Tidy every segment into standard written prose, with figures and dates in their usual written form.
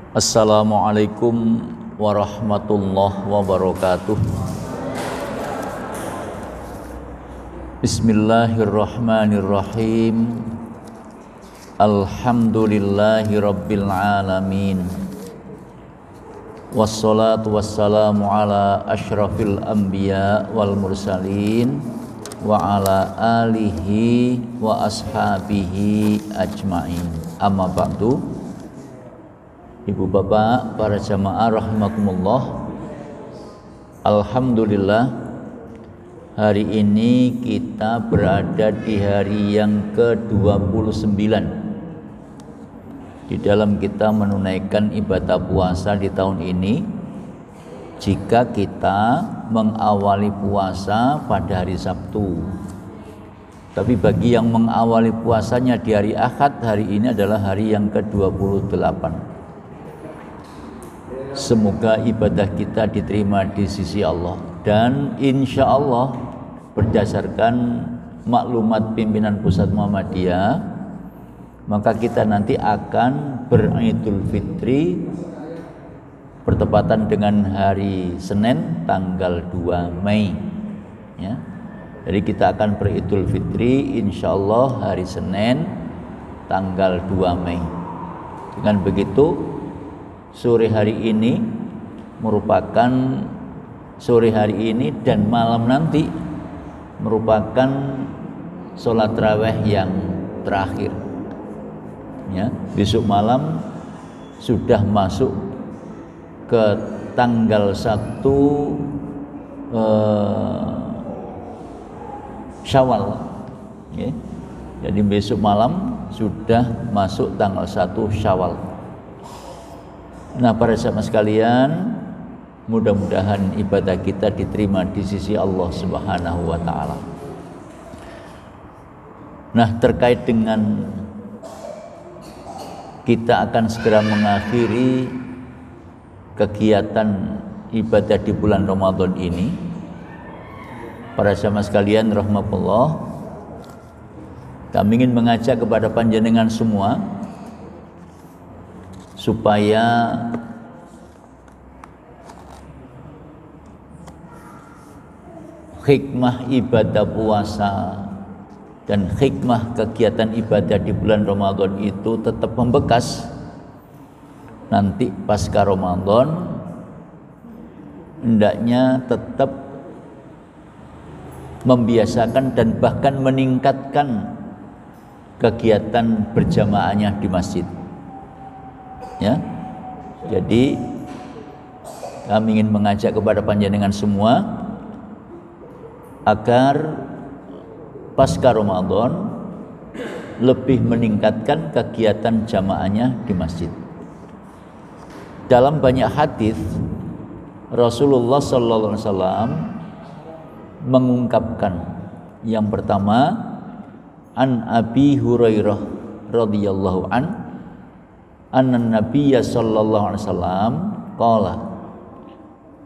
Assalamualaikum warahmatullahi wabarakatuh. Bismillahirrahmanirrahim. Alhamdulillahi rabbil alamin. Wassalatu wassalamu ala asyrafil anbiya wal mursalin wa ala alihi wa ashabihi ajmain. Amma ba'du. Ibu bapak, para jamaah rahimakumullah. Alhamdulillah, hari ini kita berada di hari yang ke-29 di dalam kita menunaikan ibadah puasa di tahun ini. Jika kita mengawali puasa pada hari Sabtu, tapi bagi yang mengawali puasanya di hari Ahad, hari ini adalah hari yang ke-28. Semoga ibadah kita diterima di sisi Allah, dan insya Allah berdasarkan maklumat pimpinan Pusat Muhammadiyah, maka kita nanti akan beridul fitri bertepatan dengan hari Senin tanggal 2 Mei ya. Jadi kita akan beridul fitri insya Allah hari Senin tanggal 2 Mei. Dengan begitu, sore hari ini dan malam nanti merupakan sholat tarawih yang terakhir ya. Besok malam sudah masuk ke tanggal 1 Syawal ya. Jadi besok malam sudah masuk tanggal 1 Syawal. Nah, para jamaah sekalian, mudah-mudahan ibadah kita diterima di sisi Allah Subhanahu wa taala. Nah, terkait dengan kita akan segera mengakhiri kegiatan ibadah di bulan Ramadan ini, para jamaah sekalian rahmatullah, kami ingin mengajak kepada panjenengan semua supaya hikmah ibadah puasa dan hikmah kegiatan ibadah di bulan Ramadan itu tetap membekas. Nanti pasca Ramadan hendaknya tetap membiasakan dan bahkan meningkatkan kegiatan berjamaahnya di masjid ya. Jadi kami ingin mengajak kepada panjenengan semua agar pasca Ramadan lebih meningkatkan kegiatan jamaahnya di masjid. Dalam banyak hadis Rasulullah sallallahu alaihi wasallam mengungkapkan, yang pertama, an Abi Hurairah radhiyallahu anna Nabiyya sallallahu alaihi wasallam qala.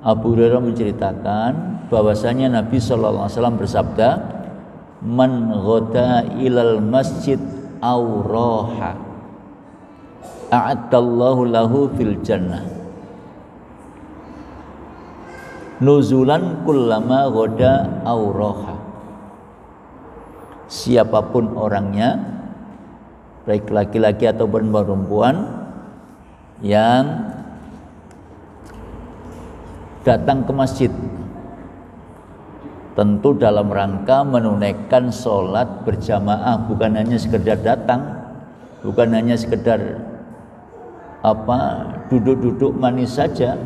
Abu Hurairah menceritakan bahwasanya Nabi sallallahu alaihi wasallam bersabda, man ghada ilal masjid aw raha a'addallahu lahu fil jannah nuzulan kullama ghada aw raha. Siapapun orangnya, baik laki-laki ataupun perempuan, yang datang ke masjid tentu dalam rangka menunaikan sholat berjamaah, bukan hanya sekedar datang, bukan hanya sekedar duduk-duduk manis saja,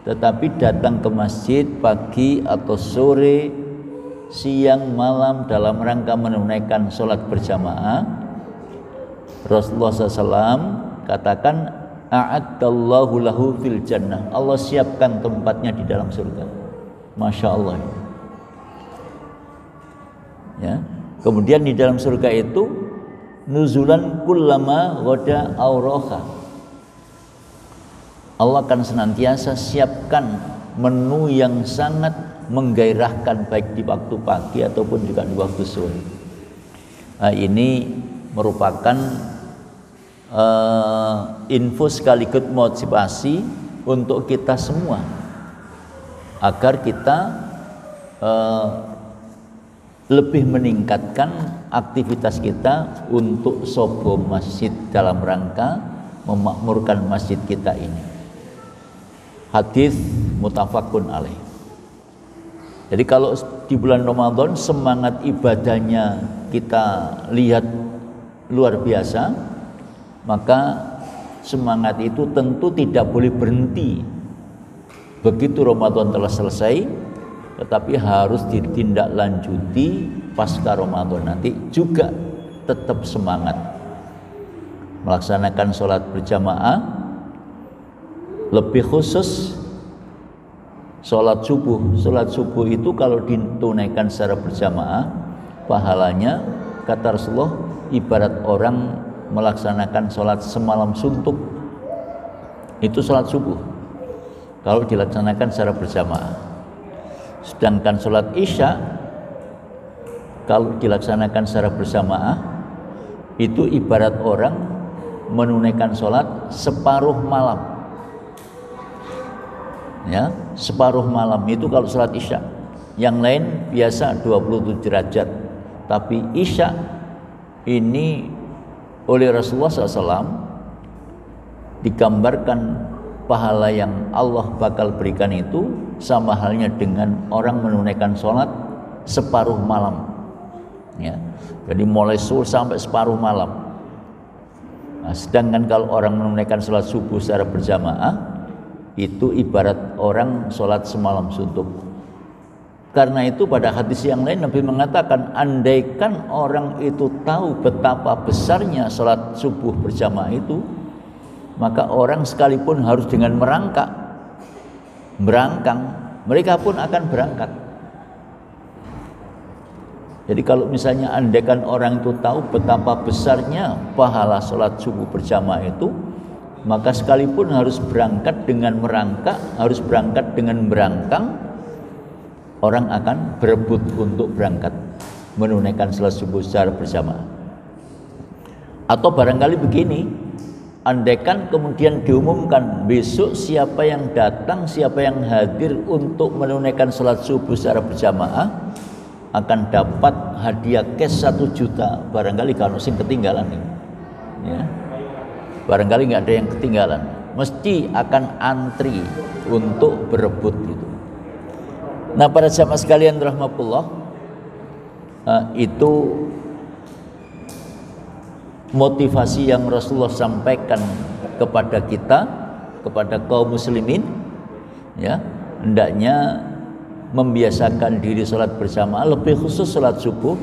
tetapi datang ke masjid pagi atau sore, siang, malam dalam rangka menunaikan sholat berjamaah. Rasulullah SAW katakan, a'addallahu lahu fil jannah, Allah siapkan tempatnya di dalam surga. Masya Allah ya. Kemudian di dalam surga itu nuzulan kullama ghada aw raha, Allah akan senantiasa siapkan menu yang sangat menggairahkan baik di waktu pagi ataupun juga di waktu sore. Ini merupakan info sekaligus motivasi untuk kita semua agar kita lebih meningkatkan aktivitas kita untuk sobo masjid dalam rangka memakmurkan masjid kita ini. Hadis muttafaqun alaih. Jadi kalau di bulan Ramadan semangat ibadahnya kita lihat luar biasa, maka semangat itu tentu tidak boleh berhenti begitu Ramadan telah selesai, tetapi harus ditindaklanjuti pasca Ramadan nanti juga tetap semangat melaksanakan sholat berjamaah, lebih khusus sholat subuh. Sholat subuh itu kalau ditunaikan secara berjamaah, pahalanya kata Rasulullah ibarat orang melaksanakan sholat semalam suntuk. Itu sholat subuh kalau dilaksanakan secara berjamaah. Sedangkan sholat isya kalau dilaksanakan secara berjamaah itu ibarat orang menunaikan sholat separuh malam. Ya, separuh malam itu kalau sholat isya. Yang lain biasa 27 derajat, tapi isya ini oleh Rasulullah SAW digambarkan pahala yang Allah bakal berikan itu sama halnya dengan orang menunaikan sholat separuh malam. Ya, jadi mulai subuh sampai separuh malam. Nah, sedangkan kalau orang menunaikan sholat subuh secara berjamaah itu ibarat orang sholat semalam suntuk. Karena itu pada hadis yang lain Nabi mengatakan, andaikan orang itu tahu betapa besarnya sholat subuh berjamaah itu, maka orang sekalipun harus dengan merangkang, mereka pun akan berangkat. Jadi kalau misalnya andaikan orang itu tahu betapa besarnya pahala sholat subuh berjamaah itu, maka sekalipun harus berangkat dengan merangkak, harus berangkat dengan berangkang, orang akan berebut untuk berangkat menunaikan sholat subuh secara berjamaah. Atau barangkali begini, andaikan kemudian diumumkan besok siapa yang datang, siapa yang hadir untuk menunaikan sholat subuh secara berjamaah akan dapat hadiah cash 1 juta. Barangkali kalau sing ketinggalan ini, ya. Barangkali nggak ada yang ketinggalan, mesti akan antri untuk berebut gitu. Nah, para jamaah sekalian rahmatullah, itu motivasi yang Rasulullah sampaikan kepada kita, kepada kaum muslimin, ya, hendaknya membiasakan diri sholat berjamaah, lebih khusus sholat subuh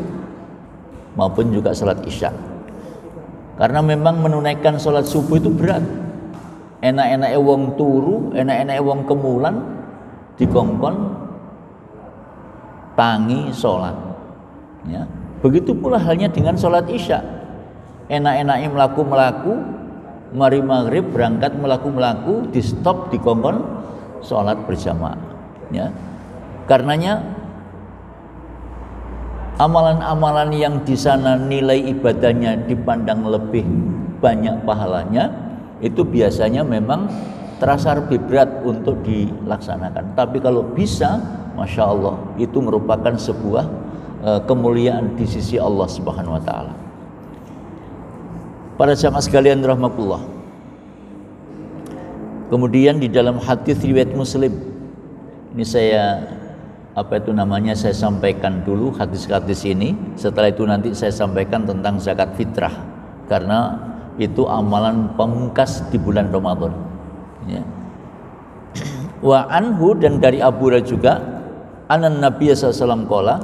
maupun juga sholat isya. Karena memang menunaikan sholat subuh itu berat. Enak-enak wong turu, enak-enak wong kemulan, dikongkon tangi sholat. Ya. Begitu pula halnya dengan sholat isya. Enak-enaknya melaku-melaku, mari maghrib berangkat melaku-melaku, di stop dikongkon sholat berjamaah. Ya. Karenanya amalan-amalan yang di sana nilai ibadahnya dipandang lebih banyak pahalanya, itu biasanya memang terasa lebih berat untuk dilaksanakan. Tapi kalau bisa, masya Allah, itu merupakan sebuah kemuliaan di sisi Allah Subhanahu Wa Taala. Para jamaah sekalian rahmatullah. Kemudian di dalam hadis riwayat Muslim, ini saya saya sampaikan dulu hadis-hadis ini. Setelah itu nanti saya sampaikan tentang zakat fitrah, karena itu amalan pamungkas di bulan Ramadan. Ya. Wa anhu, dan dari Abu Hurairah juga, anan Nabi sallallahu alaihi wasallam qala,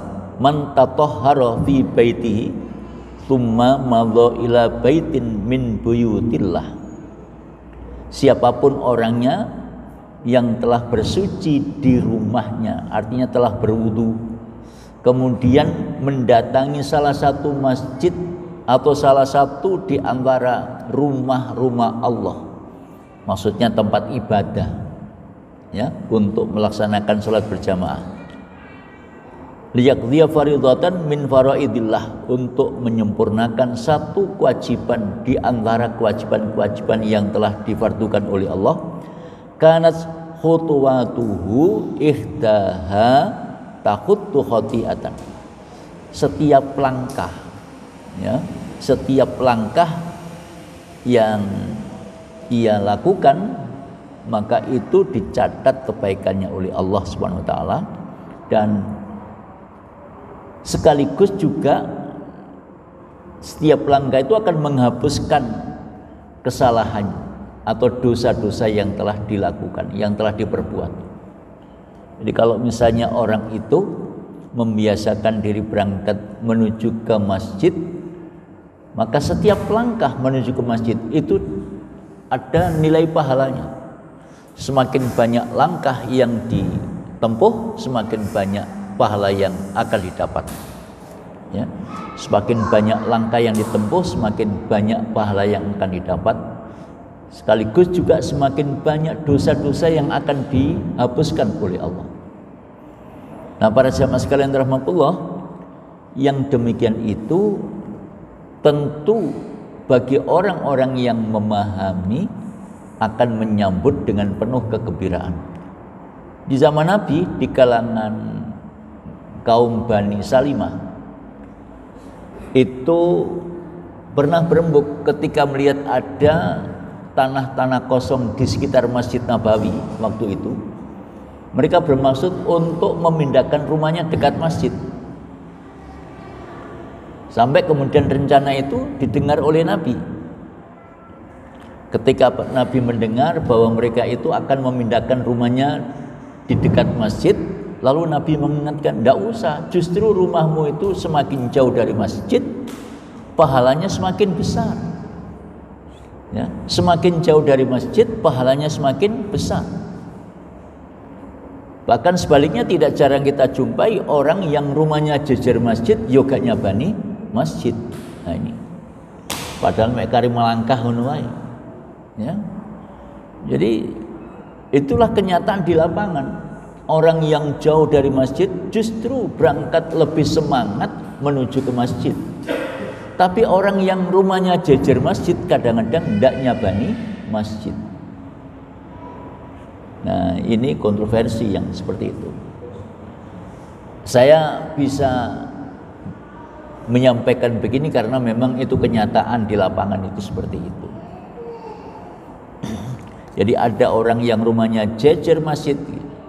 man tatahhara fi baitihi tsumma madha ila baitin min buyutillah. Siapapun orangnya yang telah bersuci di rumahnya, artinya telah berwudu, kemudian mendatangi salah satu masjid atau salah satu di antara rumah-rumah Allah, maksudnya tempat ibadah, ya, untuk melaksanakan sholat berjamaah. liyaqdiya faridatan min faraidillah, untuk menyempurnakan satu kewajiban di antara kewajiban-kewajiban yang telah difardukan oleh Allah. Kanat khutuwatuhu ihdaha takhuttu khati'atan. Setiap langkah, ya, setiap langkah yang ia lakukan maka itu dicatat kebaikannya oleh Allah Subhanahu wa taala, dan sekaligus juga setiap langkah itu akan menghapuskan kesalahan atau dosa-dosa yang telah dilakukan, yang telah diperbuat. Jadi kalau misalnya orang itu membiasakan diri berangkat menuju ke masjid, maka setiap langkah menuju ke masjid itu ada nilai pahalanya. Semakin banyak langkah yang ditempuh, semakin banyak pahala yang akan didapat. Ya, semakin banyak langkah yang ditempuh, semakin banyak pahala yang akan didapat. Sekaligus juga semakin banyak dosa-dosa yang akan dihapuskan oleh Allah. Nah, para jamaah sekalian rahmatullah, yang demikian itu tentu bagi orang-orang yang memahami akan menyambut dengan penuh kegembiraan. Di zaman Nabi, di kalangan kaum Bani Salimah itu pernah berembuk ketika melihat ada tanah-tanah kosong di sekitar Masjid Nabawi waktu itu. Mereka bermaksud untuk memindahkan rumahnya dekat masjid. Sampai kemudian rencana itu didengar oleh Nabi. Ketika Nabi mendengar bahwa mereka itu akan memindahkan rumahnya di dekat masjid, lalu Nabi mengingatkan, tidak usah, justru rumahmu itu semakin jauh dari masjid, pahalanya semakin besar. Ya, semakin jauh dari masjid, pahalanya semakin besar. Bahkan sebaliknya tidak jarang kita jumpai orang yang rumahnya jejer masjid, yoganya bani masjid. Nah ini, padahal mereka melangkah menuai. Ya, jadi itulah kenyataan di lapangan. Orang yang jauh dari masjid justru berangkat lebih semangat menuju ke masjid. Tapi orang yang rumahnya jejer masjid kadang-kadang tidak nyabani masjid. Nah, ini kontroversi yang seperti itu. Saya bisa menyampaikan begini karena memang itu kenyataan di lapangan itu seperti itu. Jadi ada orang yang rumahnya jejer masjid,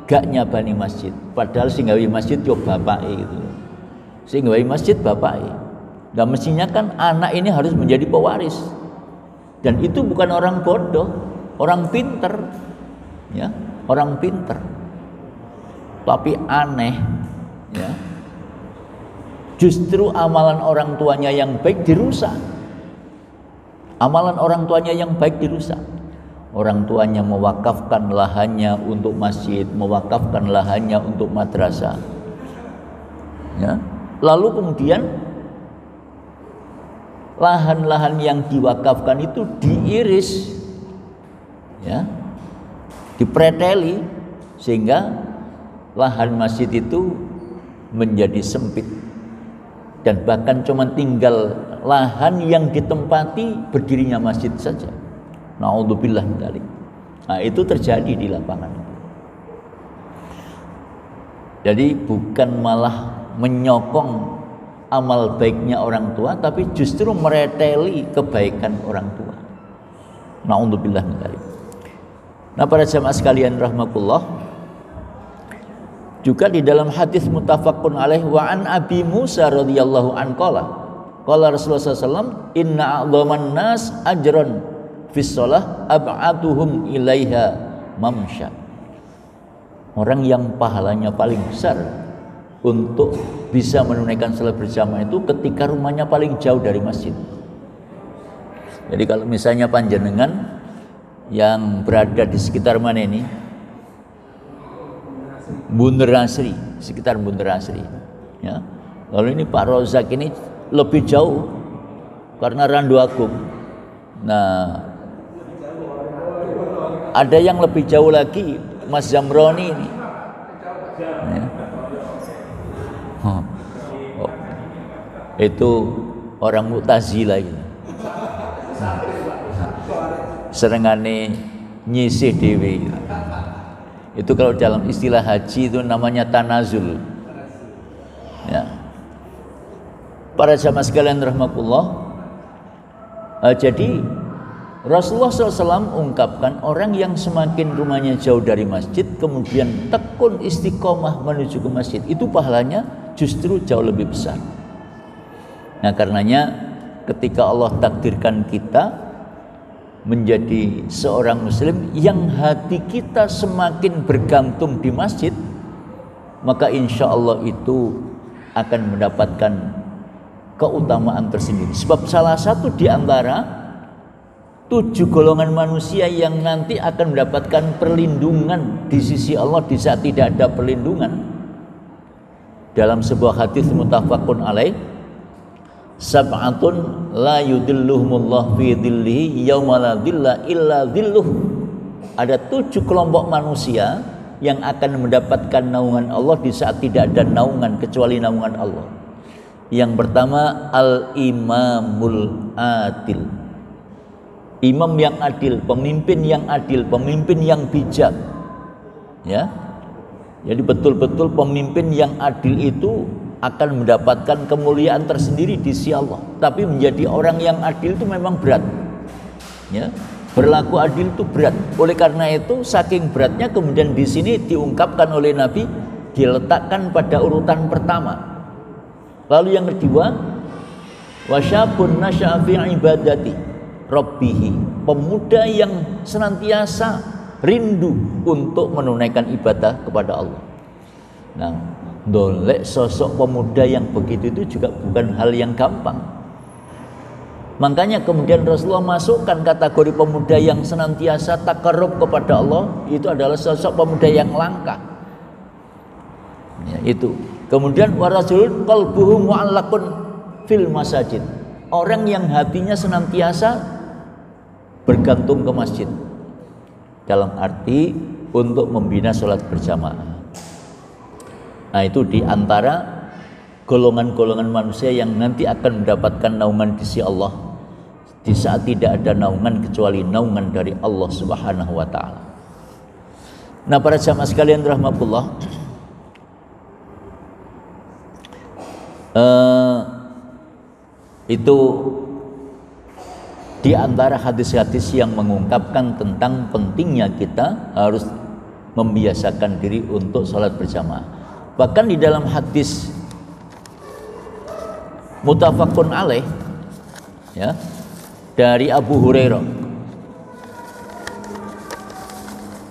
gak nyabani masjid, padahal sing gawe masjid yo bapake gitu. Sing gawe masjid bapake. Dan mestinya kan anak ini harus menjadi pewaris. Dan itu bukan orang bodoh, orang pinter. Ya, orang pinter. Tapi aneh, ya. Justru amalan orang tuanya yang baik dirusak. Amalan orang tuanya yang baik dirusak. Orang tuanya mewakafkan lahannya untuk masjid, mewakafkan lahannya untuk madrasah. Ya. Lalu kemudian lahan-lahan yang diwakafkan itu diiris, ya, dipreteli, sehingga lahan masjid itu menjadi sempit, dan bahkan cuma tinggal lahan yang ditempati berdirinya masjid saja. Na'udzubillah min dzalik. Nah, itu terjadi di lapangan. Jadi bukan malah menyokong amal baiknya orang tua, tapi justru mereteli kebaikan orang tua. Na'udzubillah min dzalik. Nah, para jamaah sekalian rahmatullah, juga di dalam hadis muttafaqun alaih wa an Abi Musa radhiyallahu an qala Rasulullah sallallahu inna a'dhaman nas ajran fis shalah ab'atuhum ilaiha mamsya. Orang yang pahalanya paling besar untuk bisa menunaikan salat berjamaah itu ketika rumahnya paling jauh dari masjid. Jadi kalau misalnya panjenengan yang berada di sekitar mana ini, Bunder Asri, sekitar Bunder Asri, ya. Lalu ini Pak Rozak ini lebih jauh karena Randu Agung. Nah, ada yang lebih jauh lagi, Mas Zamroni ini. Ya. Itu orang Mu'tazilah gitu. Serengane nyisih dewi gitu. Itu kalau dalam istilah haji itu namanya tanazul. Ya. Para jamaah sekalian rahmatullah. Jadi Rasulullah SAW ungkapkan orang yang semakin rumahnya jauh dari masjid kemudian tekun istiqomah menuju ke masjid, itu pahalanya justru jauh lebih besar. Nah karenanya ketika Allah takdirkan kita menjadi seorang muslim yang hati kita semakin bergantung di masjid, maka insya Allah itu akan mendapatkan keutamaan tersendiri. Sebab salah satu di antara 7 golongan manusia yang nanti akan mendapatkan perlindungan di sisi Allah di saat tidak ada perlindungan, dalam sebuah hadis muttafaqun alaih, sab'atun la yudilluhumullah fi dhillihi yauma la dhilla illa dhilluh. Ada 7 kelompok manusia yang akan mendapatkan naungan Allah di saat tidak ada naungan kecuali naungan Allah. Yang pertama, al-imamul adil. Imam yang adil, pemimpin yang adil, pemimpin yang bijak. Ya. Jadi betul-betul pemimpin yang adil itu akan mendapatkan kemuliaan tersendiri di sisi Allah. Tapi menjadi orang yang adil itu memang berat. Ya, berlaku adil itu berat. Oleh karena itu, saking beratnya kemudian di sini diungkapkan oleh Nabi, diletakkan pada urutan pertama. Lalu yang kedua, wasyabun nasya'a fi ibadati rabbih, pemuda yang senantiasa rindu untuk menunaikan ibadah kepada Allah. Nah, dolek sosok pemuda yang begitu itu juga bukan hal yang gampang. Makanya kemudian Rasulullah masukkan kategori pemuda yang senantiasa takarrub kepada Allah, itu adalah sosok pemuda yang langka. Ya, itu. Kemudian warajulun qalbuhu mu'allaqun fil masajid, orang yang hatinya senantiasa bergantung ke masjid, dalam arti untuk membina sholat berjamaah. Nah itu diantara golongan-golongan manusia yang nanti akan mendapatkan naungan di sisi Allah di saat tidak ada naungan kecuali naungan dari Allah Subhanahu wa ta'ala. Nah para jamaah sekalian rahmatullah, itu di antara hadis-hadis yang mengungkapkan tentang pentingnya kita harus membiasakan diri untuk sholat berjamaah. Bahkan di dalam hadis muttafaqun alaih, ya, dari Abu Hurairah,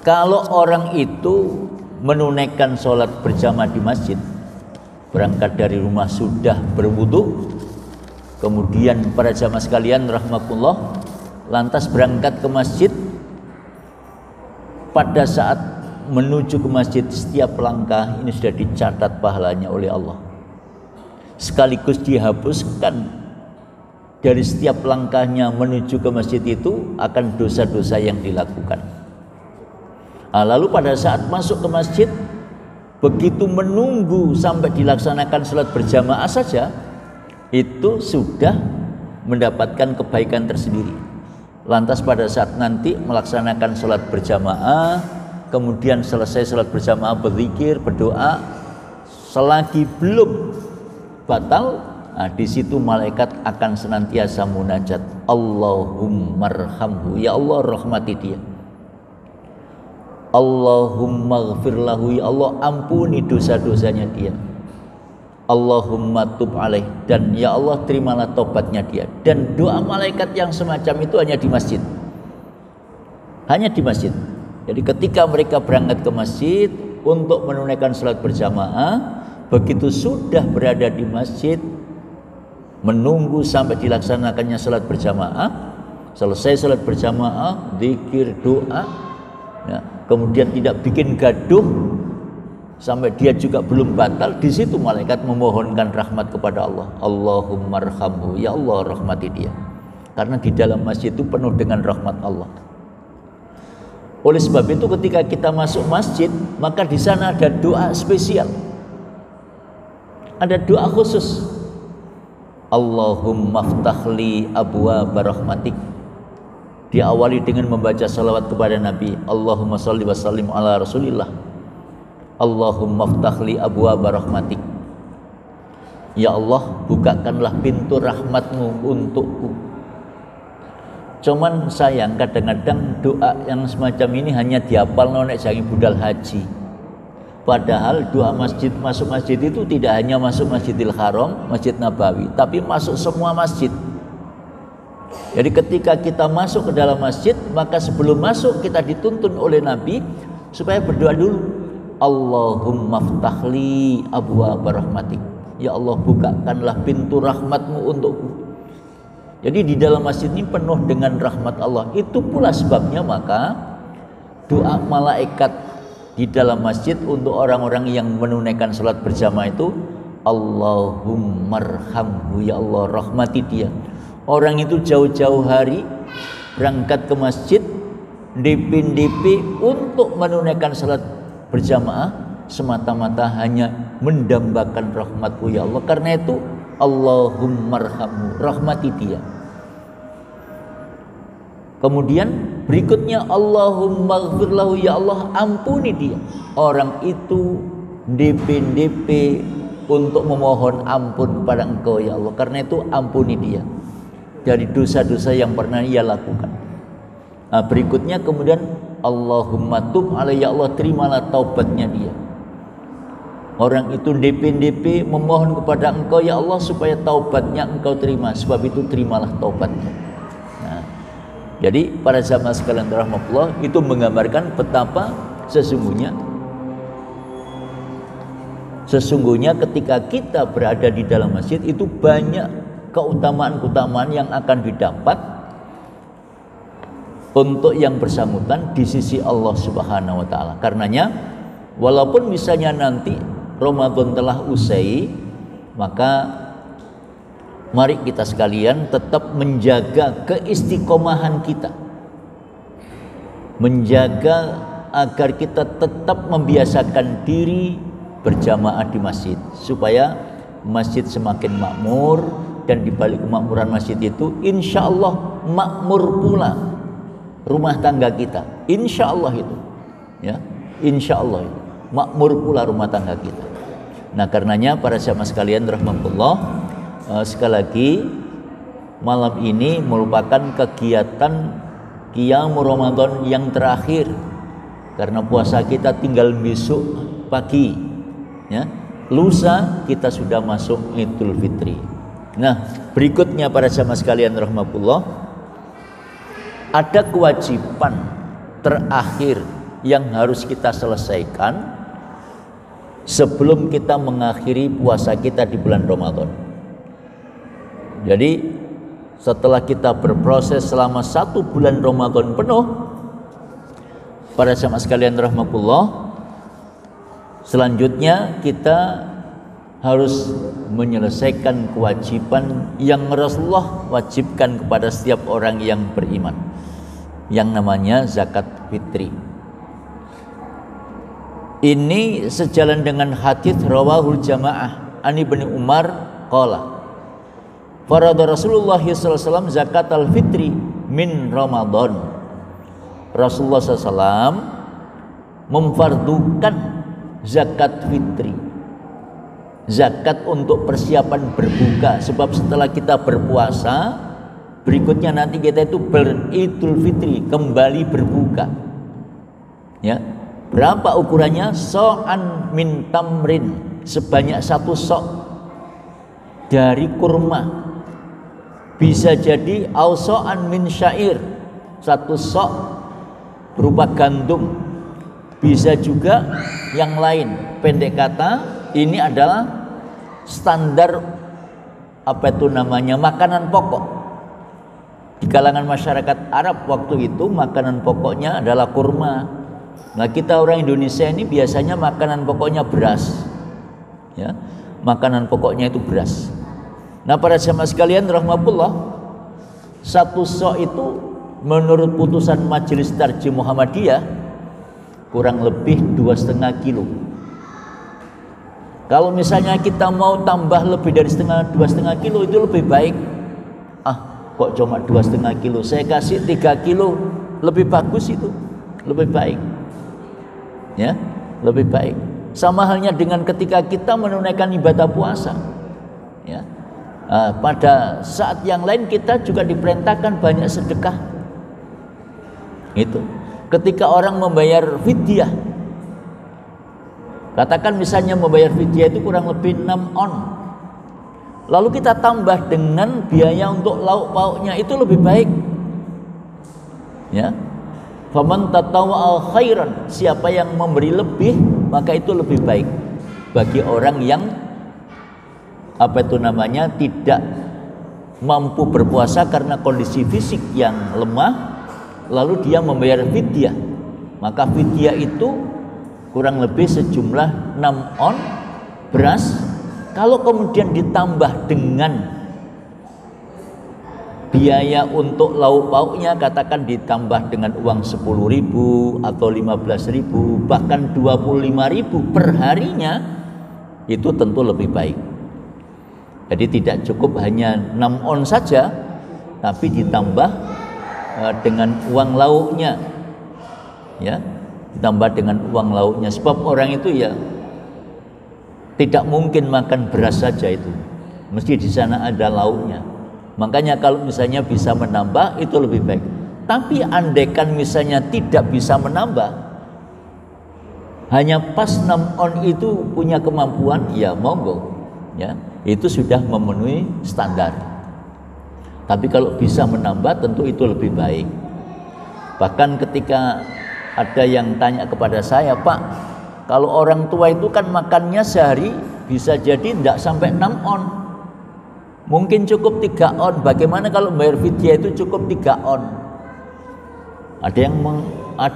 kalau orang itu menunaikan sholat berjamaah di masjid, berangkat dari rumah sudah berwudu, kemudian para jamaah sekalian rahmatullah lantas berangkat ke masjid, pada saat menuju ke masjid setiap langkah ini sudah dicatat pahalanya oleh Allah, sekaligus dihapuskan dari setiap langkahnya menuju ke masjid itu akan dosa-dosa yang dilakukan. Nah, lalu pada saat masuk ke masjid, begitu menunggu sampai dilaksanakan sholat berjamaah saja, itu sudah mendapatkan kebaikan tersendiri. Lantas pada saat nanti melaksanakan sholat berjamaah, kemudian selesai sholat berjamaah berzikir, berdoa, selagi belum batal, nah di situ malaikat akan senantiasa munajat, Allahummarhamhu, ya Allah rahmati dia, Allahumma ghfirlahu, ya Allah ampuni dosa-dosanya dia, Allahumma tub alaih, dan ya Allah terimalah tobatnya dia. Dan doa malaikat yang semacam itu hanya di masjid, hanya di masjid. Jadi ketika mereka berangkat ke masjid untuk menunaikan sholat berjamaah, begitu sudah berada di masjid menunggu sampai dilaksanakannya sholat berjamaah, selesai sholat berjamaah, zikir, doa, ya, kemudian tidak bikin gaduh sampai dia juga belum batal, di situ malaikat memohonkan rahmat kepada Allah, Allahummarhamhu, ya Allah rahmati dia, karena di dalam masjid itu penuh dengan rahmat Allah. Oleh sebab itu ketika kita masuk masjid, maka di sana ada doa spesial, ada doa khusus. Allahumma ftahli abwaaba rahmatik. Diawali dengan membaca salawat kepada Nabi. Allahumma sholli wa sallim ala Rasulillah. Allahumma ftahli abwaaba rahmatik. Ya Allah, bukakanlah pintu rahmatmu untukku. Cuman sayang kadang-kadang doa yang semacam ini hanya dihafal nek jangi budal haji. Padahal doa masjid, masuk masjid itu tidak hanya masuk Masjidil Haram, Masjid Nabawi, tapi masuk semua masjid. Jadi ketika kita masuk ke dalam masjid, maka sebelum masuk kita dituntun oleh Nabi supaya berdoa dulu. Allahumma ftahli abwaaba rahmatik. Ya Allah, bukakanlah pintu rahmatmu untukku. Jadi di dalam masjid ini penuh dengan rahmat Allah. Itu pula sebabnya maka doa malaikat di dalam masjid untuk orang-orang yang menunaikan salat berjamaah itu, Allahummarhamhu, ya Allah rahmati dia. Orang itu jauh-jauh hari berangkat ke masjid DP untuk menunaikan salat berjamaah semata-mata hanya mendambakan rahmatku ya Allah. Karena itu Allahummarhamhu, rahmati dia. Kemudian berikutnya Allahumma ghfirlahu, ya Allah ampuni dia. Orang itu DP untuk memohon ampun kepada Engkau ya Allah. Karena itu ampuni dia dari dosa-dosa yang pernah ia lakukan. Nah, berikutnya kemudian Allahumma tub alaihi, ya Allah terimalah taubatnya dia. Orang itu DP memohon kepada Engkau ya Allah supaya taubatnya Engkau terima. Sebab itu terimalah taubatnya. Jadi para jamaah sekalian rahmatullah, itu menggambarkan betapa sesungguhnya ketika kita berada di dalam masjid itu banyak keutamaan-keutamaan yang akan didapat untuk yang bersangkutan di sisi Allah Subhanahu wa taala. Karenanya walaupun misalnya nanti Ramadan telah usai, maka mari kita sekalian tetap menjaga keistiqomahan kita, menjaga agar kita tetap membiasakan diri berjamaah di masjid supaya masjid semakin makmur, dan di balik kemakmuran masjid itu insya Allah makmur pula rumah tangga kita, insya Allah itu ya, insya Allah itu makmur pula rumah tangga kita. Nah karenanya para jamaah sekalian rahmatullah, sekali lagi malam ini merupakan kegiatan Qiyamul Ramadan yang terakhir karena puasa kita tinggal besok pagi ya. Lusa kita sudah masuk Idul Fitri. Nah berikutnya para jamaah sekalian rahmatullah, ada kewajiban terakhir yang harus kita selesaikan sebelum kita mengakhiri puasa kita di bulan Ramadan. Jadi setelah kita berproses selama 1 bulan Ramadan penuh, para jamaah sekalian rahmatullah, selanjutnya kita harus menyelesaikan kewajiban yang Rasulullah wajibkan kepada setiap orang yang beriman, yang namanya zakat fitri. Ini sejalan dengan hadits rawahul jamaah an Ibnu Umar qala farada Rasulullah sallallahu alaihi wasallam zakat al-fitri min Ramadan. Rasulullah SAW memfardukan zakat fitri, zakat untuk persiapan berbuka. Sebab setelah kita berpuasa, berikutnya nanti kita itu beridul fitri, kembali berbuka ya. Berapa ukurannya? So'an min tamrin, sebanyak 1 sok dari kurma. Bisa jadi auso'an min syair, 1 sok berupa gandum. Bisa juga yang lain. Pendek kata, ini adalah standar makanan pokok. Di kalangan masyarakat Arab waktu itu makanan pokoknya adalah kurma. Nah kita orang Indonesia ini biasanya makanan pokoknya beras ya. Makanan pokoknya itu beras. Nah para jamaah sekalian rahmatullah, 1 sok itu menurut putusan Majelis Tarjih Muhammadiyah kurang lebih 2,5 kilo. Kalau misalnya kita mau tambah lebih dari 2,5 kilo itu lebih baik. Kok cuma 2,5 kilo, saya kasih 3 kilo, lebih bagus itu, lebih baik. Ya, lebih baik. Sama halnya dengan ketika kita menunaikan ibadah puasa. Ya. Pada saat yang lain kita juga diperintahkan banyak sedekah. Itu. Ketika orang membayar fidyah, katakan misalnya membayar fidyah itu kurang lebih 6 on. Lalu kita tambah dengan biaya untuk lauk pauknya, itu lebih baik. Ya. Faman tatawwa'a khairan, siapa yang memberi lebih maka itu lebih baik bagi orang yang tidak mampu berpuasa karena kondisi fisik yang lemah, lalu dia membayar fidyah. Maka fidyah itu kurang lebih sejumlah 6 on beras. Kalau kemudian ditambah dengan biaya untuk lauk pauknya, katakan ditambah dengan uang 10.000 atau 15.000 bahkan 25.000 per harinya, itu tentu lebih baik. Jadi tidak cukup hanya 6 on saja, tapi ditambah dengan uang lauknya, ya, ditambah dengan uang lauknya. Sebab orang itu ya tidak mungkin makan beras saja, itu mesti di sana ada lauknya. Makanya kalau misalnya bisa menambah itu lebih baik. Tapi andaikan misalnya tidak bisa menambah, hanya pas 6 on itu punya kemampuan, ya monggo, ya, itu sudah memenuhi standar. Tapi kalau bisa menambah tentu itu lebih baik. Bahkan ketika ada yang tanya kepada saya, Pak, kalau orang tua itu kan makannya sehari bisa jadi tidak sampai 6 on, mungkin cukup 3 on. Bagaimana kalau bayar fidyah itu cukup 3 on? Ada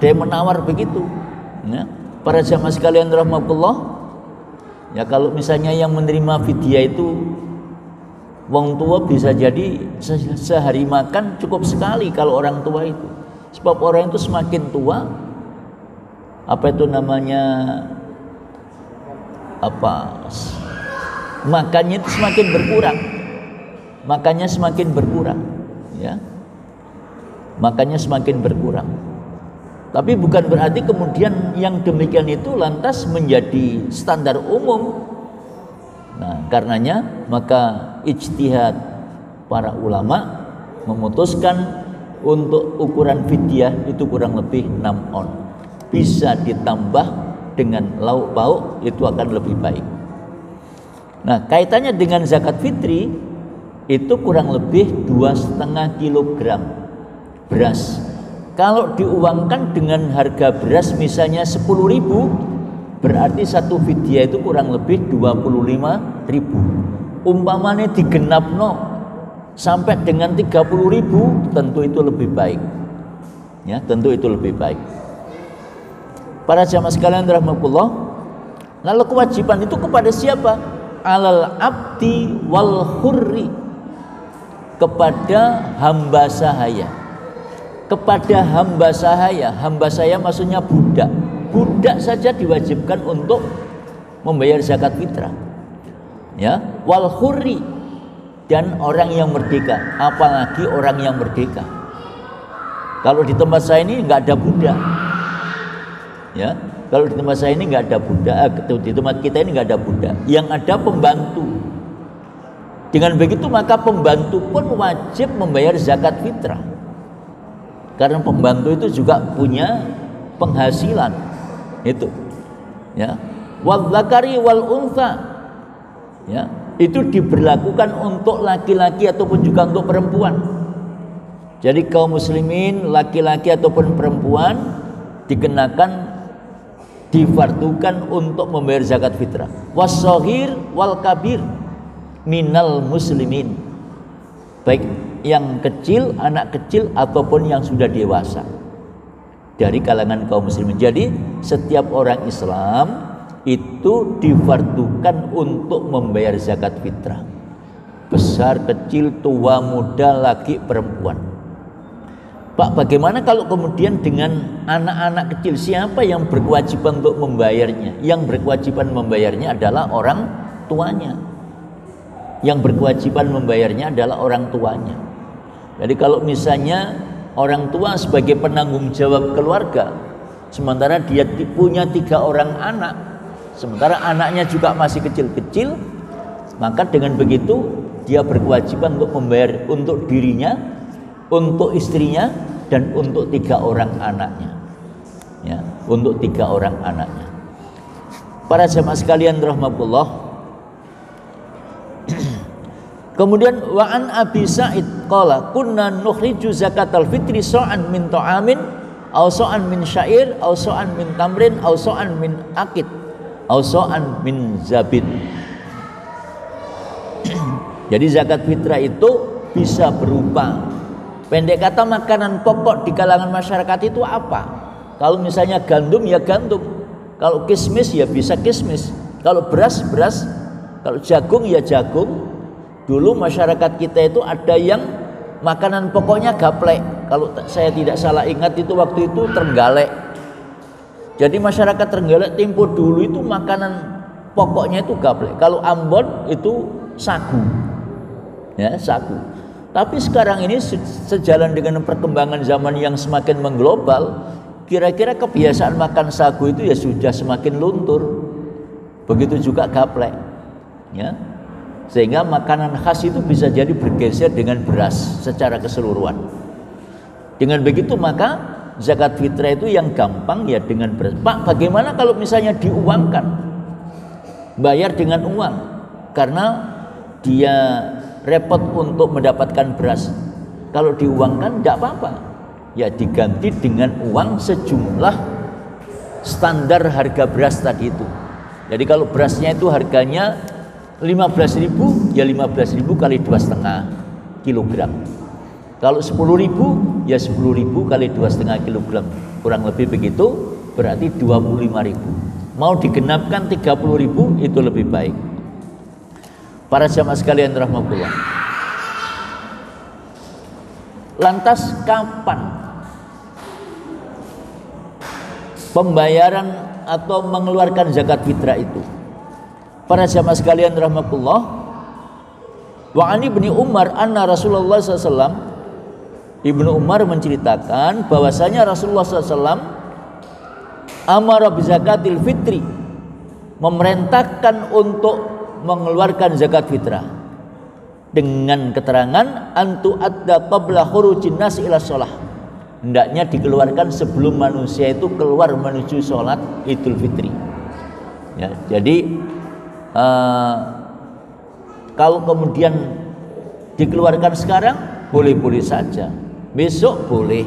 yang menawar begitu, ya. Para jamaah sekalian rahmatullah, ya, kalau misalnya yang menerima fidyah itu wong tua, bisa jadi sehari makan cukup sekali kalau orang tua itu. Sebab orang itu semakin tua, makannya itu semakin berkurang, makannya semakin berkurang, ya, makannya semakin berkurang. Tapi bukan berarti kemudian yang demikian itu lantas menjadi standar umum. Nah, karenanya maka ijtihad para ulama memutuskan untuk ukuran fidyah itu kurang lebih 6 on. Bisa ditambah dengan lauk pauk itu akan lebih baik. Nah, kaitannya dengan zakat fitri itu kurang lebih 2,5 kilogram beras. Kalau diuangkan dengan harga beras misalnya 10.000, berarti satu fidyah itu kurang lebih 25.000. Umpamanya digenapno sampai dengan 30.000, tentu itu lebih baik. Ya, tentu itu lebih baik. Para jamaah sekalian rahmatullah, lalu kewajiban itu kepada siapa? Alal abdi wal hurri, kepada hamba sahaya. Kepada hamba sahaya, hamba saya maksudnya budak. Budak saja diwajibkan untuk membayar zakat fitrah. Ya, wal hurri, dan orang yang merdeka, apalagi orang yang merdeka. Kalau di tempat saya ini nggak ada budak. Ya, kalau di tempat saya ini nggak ada budak, di tempat kita ini nggak ada budak, yang ada pembantu. Dengan begitu maka pembantu pun wajib membayar zakat fitrah, karena pembantu itu juga punya penghasilan. Itu, ya, wal zakari wal unsa, ya, itu diberlakukan untuk laki-laki ataupun juga untuk perempuan. Jadi kaum muslimin laki-laki ataupun perempuan dikenakan, difardukan untuk membayar zakat fitrah. Was-shaghir wal kabir minal muslimin, baik yang kecil, anak kecil ataupun yang sudah dewasa dari kalangan kaum muslimin. Jadi setiap orang Islam itu difardukan untuk membayar zakat fitrah, besar, kecil, tua, muda, laki, perempuan. Pak, bagaimana kalau kemudian dengan anak-anak kecil, siapa yang berkewajiban untuk membayarnya? Yang berkewajiban membayarnya adalah orang tuanya. Yang berkewajiban membayarnya adalah orang tuanya. Jadi kalau misalnya orang tua sebagai penanggung jawab keluarga, sementara dia punya 3 orang anak, sementara anaknya juga masih kecil-kecil, maka dengan begitu dia berkewajiban untuk membayar untuk dirinya, untuk istrinya, dan untuk 3 orang anaknya. Ya, untuk 3 orang anaknya. Para jamaah sekalian rahimakumullah. Kemudian wa an Abi Sa'id qala kunna nukhriju zakatal fitri sa'an min ta'amin aw sa'an min syair aw sa'an min tamrin aw sa'an min akid aw sa'an min zabid. Jadi zakat fitrah itu bisa berupa, pendek kata, makanan pokok di kalangan masyarakat itu apa? Kalau misalnya gandum ya gandum, kalau kismis ya bisa kismis, kalau beras beras, kalau jagung ya jagung. Dulu masyarakat kita itu ada yang makanan pokoknya gaplek, kalau saya tidak salah ingat itu waktu itu Trenggalek. Jadi masyarakat Trenggalek tempo dulu itu makanan pokoknya itu gaplek, kalau Ambon itu sagu. Ya, sagu. Tapi sekarang ini sejalan dengan perkembangan zaman yang semakin mengglobal, kira-kira kebiasaan makan sagu itu ya sudah semakin luntur. Begitu juga gaplek. Ya. Sehingga makanan khas itu bisa jadi bergeser dengan beras secara keseluruhan. Dengan begitu maka zakat fitrah itu yang gampang ya dengan beras. Pak, bagaimana kalau misalnya diuangkan? Bayar dengan uang karena dia repot untuk mendapatkan beras. Kalau diuangkan tidak apa-apa, ya diganti dengan uang sejumlah standar harga beras tadi itu. Jadi kalau berasnya itu harganya 15.000, ya 15.000 kali 2,5 kilogram. Kalau 10.000, ya 10.000 kali 2,5 kilogram. Kurang lebih begitu, berarti 25.000. Mau digenapkan 30.000 itu lebih baik. Para jamaah sekalian rahmatullah. Lantas kapan pembayaran atau mengeluarkan zakat fitrah itu? Para jamaah sekalian rahmatullah. Wa ani ibni Umar anna Rasulullah SAW, Ibnu Umar menceritakan bahwasanya Rasulullah SAW amara bi zakatil fitri, memerintahkan untuk mengeluarkan zakat fitrah dengan keterangan antu adda qabla khurujin nas ila shalah, hendaknya dikeluarkan sebelum manusia itu keluar menuju sholat Idul Fitri. Ya, jadi kalau kemudian dikeluarkan sekarang boleh-boleh saja, besok boleh,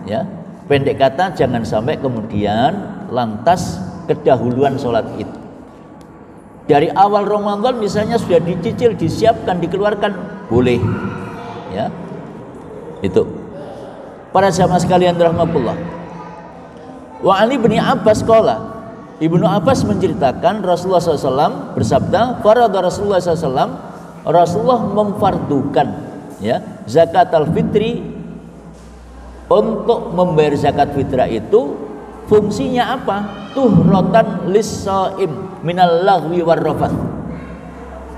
ya. Pendek kata jangan sampai kemudian lantas kedahuluan sholat Id. Dari awal Ramadan misalnya sudah dicicil, disiapkan, dikeluarkan, boleh, ya. Itu. Para jamaah sekalian rahmatullah. Wa Ali bin Abbas qala, Ibnu Abbas menceritakan Rasulullah SAW bersabda, farada Rasulullah SAW, Rasulullah memfardukan, ya, zakat al-fitri. Untuk membayar zakat fitrah itu fungsinya apa? Tuhratan lis-shaim minal laghwi warrafath,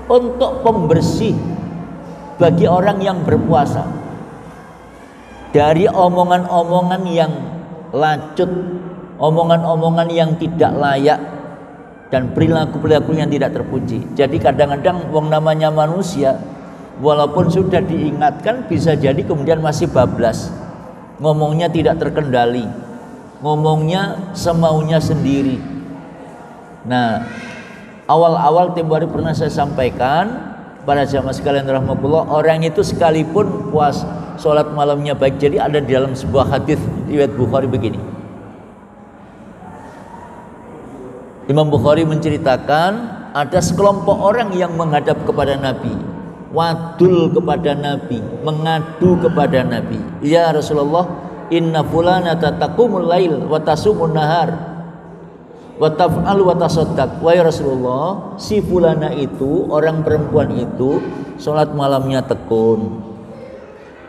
untuk pembersih bagi orang yang berpuasa dari omongan-omongan yang lacut, omongan-omongan yang tidak layak, dan perilaku-perilaku yang tidak terpuji. Jadi kadang-kadang wong namanya manusia, walaupun sudah diingatkan, bisa jadi kemudian masih bablas, ngomongnya tidak terkendali, ngomongnya semaunya sendiri. Nah, awal-awal tempo hari pernah saya sampaikan para jamaah sekalian rahmatullah, orang itu sekalipun puas sholat malamnya baik. Jadi ada di dalam sebuah hadis riwayat Bukhari begini, Imam Bukhari menceritakan ada sekelompok orang yang menghadap kepada Nabi, wadul kepada Nabi, mengadu kepada Nabi, ya Rasulullah, inna fulanata taqumul lail wa tasumun nahar wa taf'al wa tasaddaq. Wahai Rasulullah, si fulana itu, orang perempuan itu, sholat malamnya tekun,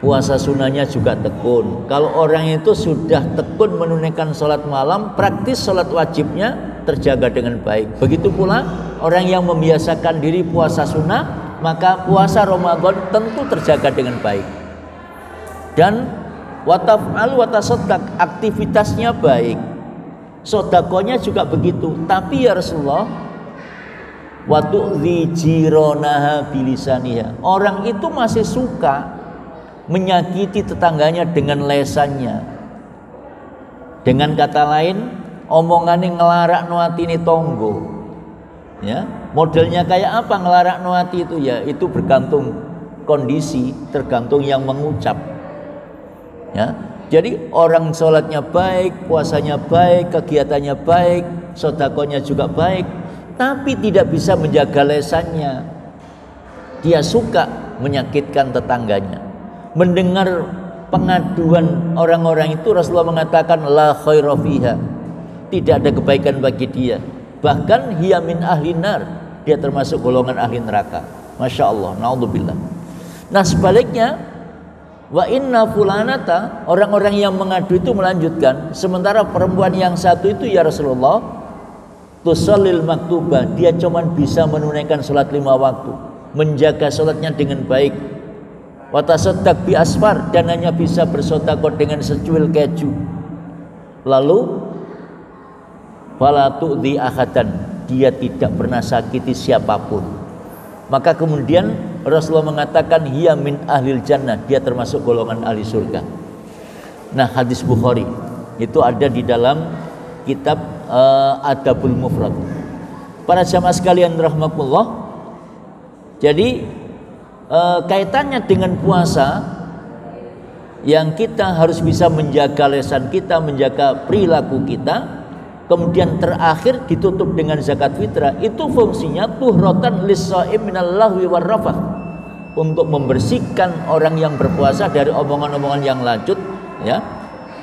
puasa sunnahnya juga tekun. Kalau orang itu sudah tekun menunaikan sholat malam, praktis sholat wajibnya terjaga dengan baik. Begitu pula orang yang membiasakan diri puasa sunnah, maka puasa Ramadan tentu terjaga dengan baik. Dan wataf'al watasaddaq, aktivitasnya baik, sodakonya juga begitu. Tapi ya Rasulullah, watu'dzi jironaha bilisaniha, orang itu masih suka menyakiti tetangganya dengan lesannya. Dengan kata lain, omongannya ngelarak nuatini tonggo. Ya, modelnya kayak apa ngelarak nuati itu? Ya, itu bergantung kondisi, tergantung yang mengucap. Ya, jadi orang sholatnya baik, puasanya baik, kegiatannya baik, sodakonya juga baik, tapi tidak bisa menjaga lesannya. Dia suka menyakitkan tetangganya. Mendengar pengaduan orang-orang itu, Rasulullah mengatakan la khaira fiha, tidak ada kebaikan bagi dia. Bahkan hiya min ahli nar, dia termasuk golongan ahli neraka. Masya Allah, naudzubillah. Nah sebaliknya, wa inna fulanata, orang-orang yang mengadu itu melanjutkan, sementara perempuan yang satu itu ya Rasulullah, tusallil maktubah, dia cuma bisa menunaikan sholat 5 waktu, menjaga sholatnya dengan baik, wa tasaddaq bi asfar, dan hanya bisa bersedekah dengan secuil keju. Lalu fala tu'dhi ahadan, dia tidak pernah sakiti siapapun. Maka kemudian Rasulullah mengatakan hiya min ahlil jannah, dia termasuk golongan ahli surga. Nah, hadis Bukhari itu ada di dalam kitab Adabul Mufrad. Para jamaah sekalian rahimakumullah, jadi kaitannya dengan puasa, yang kita harus bisa menjaga lisan kita, menjaga perilaku kita. Kemudian terakhir ditutup dengan zakat fitrah. Itu fungsinya tuhratan lis-shaim minal lahwi war rafath, untuk membersihkan orang yang berpuasa dari omongan-omongan yang lanjut, ya,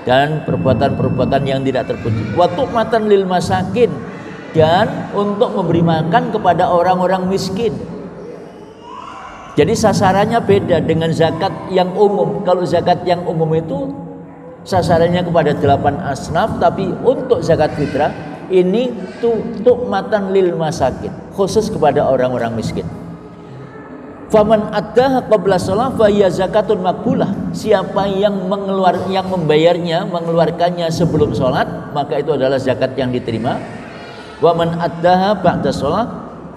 dan perbuatan-perbuatan yang tidak terpuji. Wa tu'matan lil masakin, dan untuk memberi makan kepada orang-orang miskin. Jadi sasarannya beda dengan zakat yang umum. Kalau zakat yang umum itu sasarannya kepada 8 asnaf, tapi untuk zakat fitrah ini tu'matan lil masakin, khusus kepada orang-orang miskin. Faman addaha qabla shalah fa hiya zakatun maqbulah, siapa yang membayarnya, mengeluarkannya sebelum sholat, maka itu adalah zakat yang diterima. Wa man addaha ba'da shalah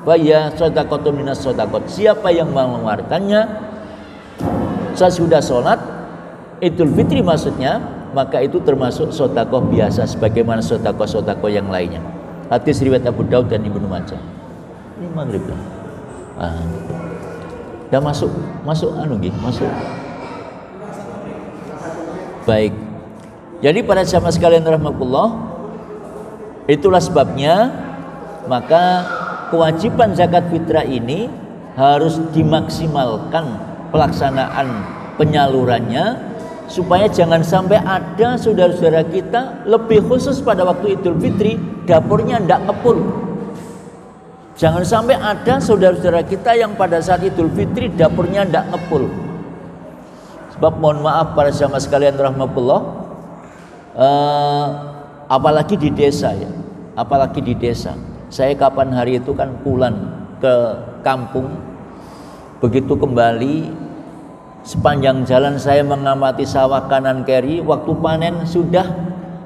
fa hiya shadaqatun minas shadaqat, siapa yang mengeluarkannya sesudah sholat Idul Fitri maksudnya, maka itu termasuk sedekah biasa sebagaimana sedekah-sedekah yang lainnya. Hadis riwayat Abu Daud dan Ibnu Majah. Ini maghrib lah. Udah masuk masuk. Baik. Jadi para jamaah sekalian rahimakumullah, itulah sebabnya maka kewajiban zakat fitrah ini harus dimaksimalkan pelaksanaan penyalurannya, supaya jangan sampai ada saudara-saudara kita, lebih khusus pada waktu Idul Fitri, dapurnya tidak ngepul. Jangan sampai ada saudara-saudara kita yang pada saat Idul Fitri dapurnya tidak ngepul. Sebab mohon maaf para jamaah sekalian rahmatullah, apalagi di desa ya, apalagi di desa. Saya kapan hari itu kan pulang ke kampung, begitu kembali sepanjang jalan saya mengamati sawah kanan kiri, waktu panen sudah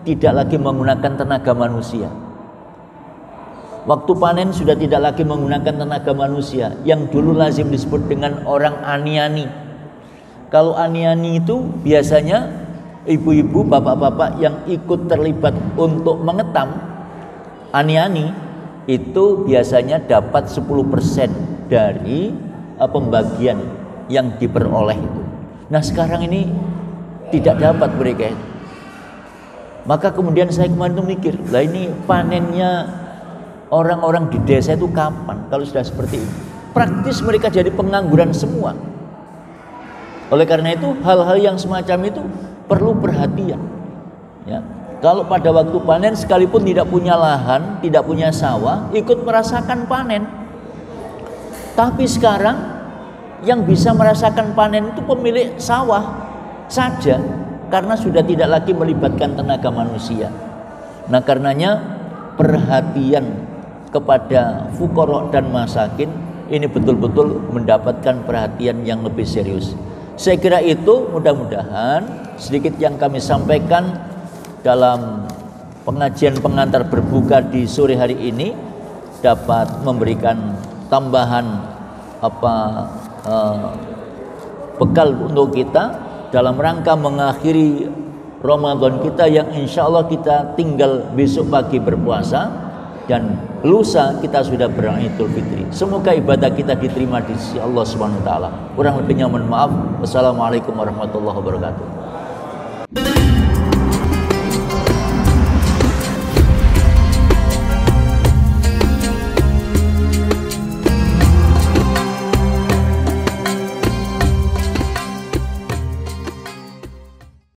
tidak lagi menggunakan tenaga manusia. Waktu panen sudah tidak lagi menggunakan tenaga manusia, yang dulu lazim disebut dengan orang ani-ani. Kalau ani-ani itu biasanya ibu-ibu, bapak-bapak yang ikut terlibat untuk mengetam. Ani-ani itu biasanya dapat 10% dari pembagian yang diperoleh itu. Nah sekarang ini tidak dapat mereka itu. Maka kemudian saya kemarin itu mikir, lah ini panennya orang-orang di desa itu kapan kalau sudah seperti ini? Praktis mereka jadi pengangguran semua. Oleh karena itu hal-hal yang semacam itu perlu perhatian, ya. Kalau pada waktu panen sekalipun tidak punya lahan, tidak punya sawah, ikut merasakan panen. Tapi sekarang yang bisa merasakan panen itu pemilik sawah. saja, karena sudah tidak lagi melibatkan tenaga manusia. Nah, karenanya perhatian kepada fuqara dan masakin ini betul-betul mendapatkan perhatian yang lebih serius. Saya kira itu mudah-mudahan sedikit yang kami sampaikan dalam pengajian pengantar berbuka di sore hari ini dapat memberikan tambahan bekal untuk kita dalam rangka mengakhiri Ramadan kita yang insya Allah kita tinggal besok pagi berpuasa dan lusa kita sudah beridul fitri. Semoga ibadah kita diterima di sisi Allah Subhanahu wa taala. Kurang lebihnya mohon maaf. Wassalamualaikum warahmatullahi wabarakatuh.